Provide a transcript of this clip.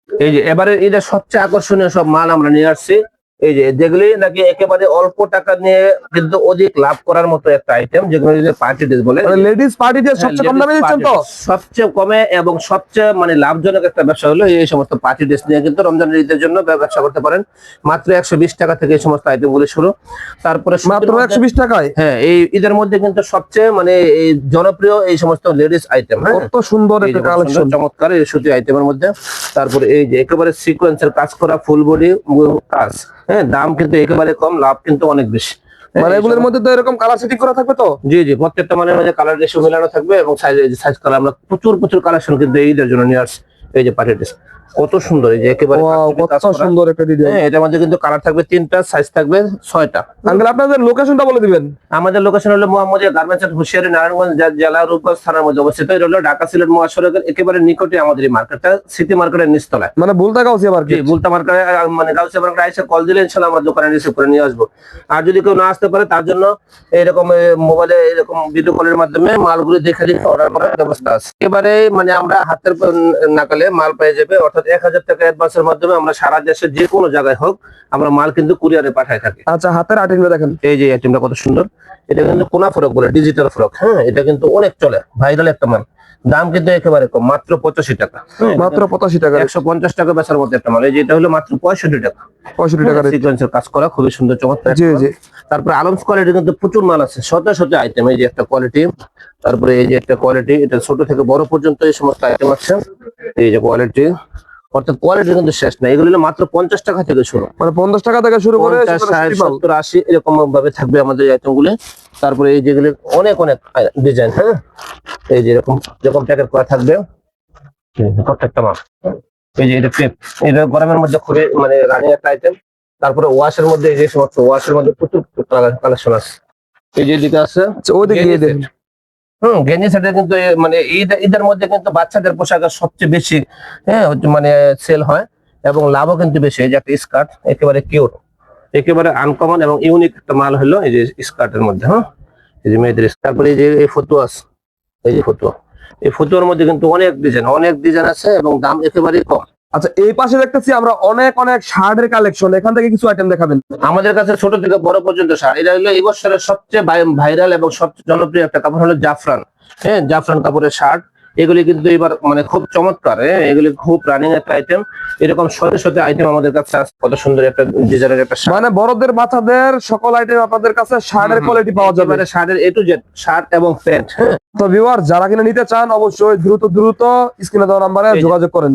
এই যে এবারে এটা সবচেয়ে আকর্ষণীয় সব মাল আমরা নিয়ে আসছি। এই যে যেগুলি নাকি একেবারে অল্প টাকা নিয়ে কিন্তু অধিক লাভ করার মতো একটা আইটেম, যেগুলো পার্টি ড্রেস বলে। লেডিস পার্টি ড্রেস সবচেয়ে কম দামে দিচ্ছেন তো? সবচেয়ে কমে এবং সবচেয়ে মানে লাভজনক একটা ব্যবসা হলো এই সমস্ত পার্টি ড্রেস নিয়ে কিন্তু রমজানের ঈদের জন্য ব্যবসা করতে পারেন। মাত্র 120 টাকা থেকে এই সমস্ত আইটেম গুলি শুরু। তারপরে মাত্র 120 টাকায়? হ্যাঁ, এই ঈদের মধ্যে কিন্তু সবচেয়ে মানে এই জনপ্রিয় এই সমস্ত লেডিস আইটেম। কত সুন্দর একটা কালেকশন, চমৎকার এই সুতি আইটেমের মধ্যে। তারপরে এই যে একেবারে সিকোয়েন্সের কাজ করা ফুল বডি কাজ। হ্যাঁ, দাম কিন্তু একেবারে কম, লাভ কিন্তু অনেক বেশি। মানে এগুলোর মধ্যে তো এরকম কালার সেটিং করা থাকবে তো? জি জি, প্রত্যেকটা মালের মধ্যে কালার রেশিও মেলানো থাকবে এবং সাইজ কালার আমরা প্রচুর কালেকশন কিন্তু ঈদের জন্য নিয়ে আসছি। এই যে পার্টি ড্রেস কত সুন্দর, এই যে একেবারে কত সুন্দর একটা ডিজাইন। হ্যাঁ, এটার মধ্যে কিন্তু কালার থাকবে 3টা, সাইজ থাকবে 6টা। আঙ্কেল আপনাদের লোকেশনটা বলে দিবেন। আমাদের লোকেশন হলো মোহাম্মদিয়া গার্মেন্টস এন্ড হুশিয়ারি, নারায়ণগঞ্জ জেলা, রূপগঞ্জ থানার মধ্যে অবস্থিত। এটা হলো ঢাকা সিলেট মহাসড়কের একেবারে নিকটে আমাদের এই মার্কেটটা, সিটি মার্কেটের নিচতলায়। মানে বুলতা গাউসিয়া মার্কেট? জি, বুলতা মার্কেট, মানে গাউসিয়া মার্কেট এসে কল দিলে ইনশাআল্লাহ আমার দোকানে রিসিভ করে নিয়ে আসবো। আর যদি কেউ না আসতে পারে তার জন্য এরকম মোবাইলে এরকম ভিডিও কলের মাধ্যমে মালগুলো দেখে অর্ডার করার ব্যবস্থা আছে। এবারে মানে আমরা হাতের নাগালে মাল পেয়ে যাবে, অর্থাৎ 1000 টাকা অ্যাডভান্সের মাধ্যমে আমরা সারা দেশে যে কোনো জায়গায় হোক আমরা মাল কিন্তু কুরিয়ারে পাঠাই থাকি। আচ্ছা, হাতের আইটেমটা দেখেন। এই যে আইটেমটা কত সুন্দর, এটা কিন্তু কোনা ফ্রক বলে, ডিজিটাল ফ্রক। হ্যাঁ, এটা কিন্তু অনেক চলে, ভাইরাল একটা মাল। দাম কিন্তু একেবারে কম, মাত্র 85 টাকা। মাত্র 85 টাকা? 150 টাকা বেচার মতো একটা মাল। এই যে এটা হলো মাত্র 65 টাকা। 65 টাকা সিকোয়েন্সের কাজ করা, খুবই সুন্দর চমৎকার। জি জি। তারপরে আলমস কোয়ালিটি কিন্তু প্রচুর মাল আছে, শত আইটেম। এই যে একটা কোয়ালিটি, তারপরে এই যে একটা কোয়ালিটি, এটা ছোট থেকে বড় পর্যন্ত এই সমস্ত আইটেম আছে। এই যে কোয়ালিটি, অর্থাৎ কোয়ালিটি কিন্তু শেষ না। এগুলো মাত্র 50 টাকা থেকে শুরু, মানে 50 টাকা থেকে শুরু করে 50, 60, 70, 80 এরকম ভাবে থাকবে আমাদের আইটেম গুলো। তারপরে এই যেগুলো অনেক ডিজাইন। হ্যাঁ, এই যে এরকম প্যাকেট করা থাকবে প্রত্যেকটা মাল। এই যে এটা ক্রেপ, এটা গরমের মধ্যে খুবই মানে রানিং একটা আইটেম। তারপরে ওয়াশের মধ্যে এই যে সমস্ত ওয়াশের মধ্যে প্রচুর কালেকশন আছে। এই যে দিকে আছে গেঞ্জি সেটের কিন্তু মানে ঈদের মধ্যে কিন্তু বাচ্চাদের পোশাকের সবচেয়ে বেশি মানে সেল হয় এবং লাভও কিন্তু বেশি। এই যে একটা স্কার্ট, একেবারে কিউট, একেবারে আনকমন এবং ইউনিক একটা মাল হলো এই যে স্কার্টের মধ্যে। হ্যাঁ, এই যে মেয়েদের। তারপরে এই যে এই ফতুয়া আছে, এই যে ফতুয়া, এই ফতুয়ার মধ্যে কিন্তু অনেক ডিজাইন আছে এবং দাম একেবারে কম। আচ্ছা, এই পাশে দেখতেছি আমরা অনেক শার্টের কালেকশন, এখান থেকে কিছু আইটেম দেখাবেন? আমাদের কাছে ছোট থেকে বড় পর্যন্ত শার্ট। এটা হলো এই বছরের সবচেয়ে ভাইরাল এবং সবচেয়ে জনপ্রিয় একটা কাপড় হলো জাফরান। হ্যাঁ, জাফরান কাপড়ের শার্ট। এগুলি কিন্তু এবার মানে খুব চমৎকার। এগুলি খুব রানিং একটা আইটেম। এরকম শত আইটেম আমাদের কাছে আছে। কত সুন্দর একটা ডিজাইনের একটা শার্ট, মানে বড়দের বাচ্চাদের সকল আইটেম আপনাদের কাছে শার্টের কোয়ালিটি পাওয়া যাবে। শার্টের A to Z, শার্ট এবং প্যান্ট। হ্যাঁ, তো ভিউয়ার যারা কিনা নিতে চান অবশ্যই দ্রুত স্ক্রিনে দেওয়া নাম্বারে যোগাযোগ করেন।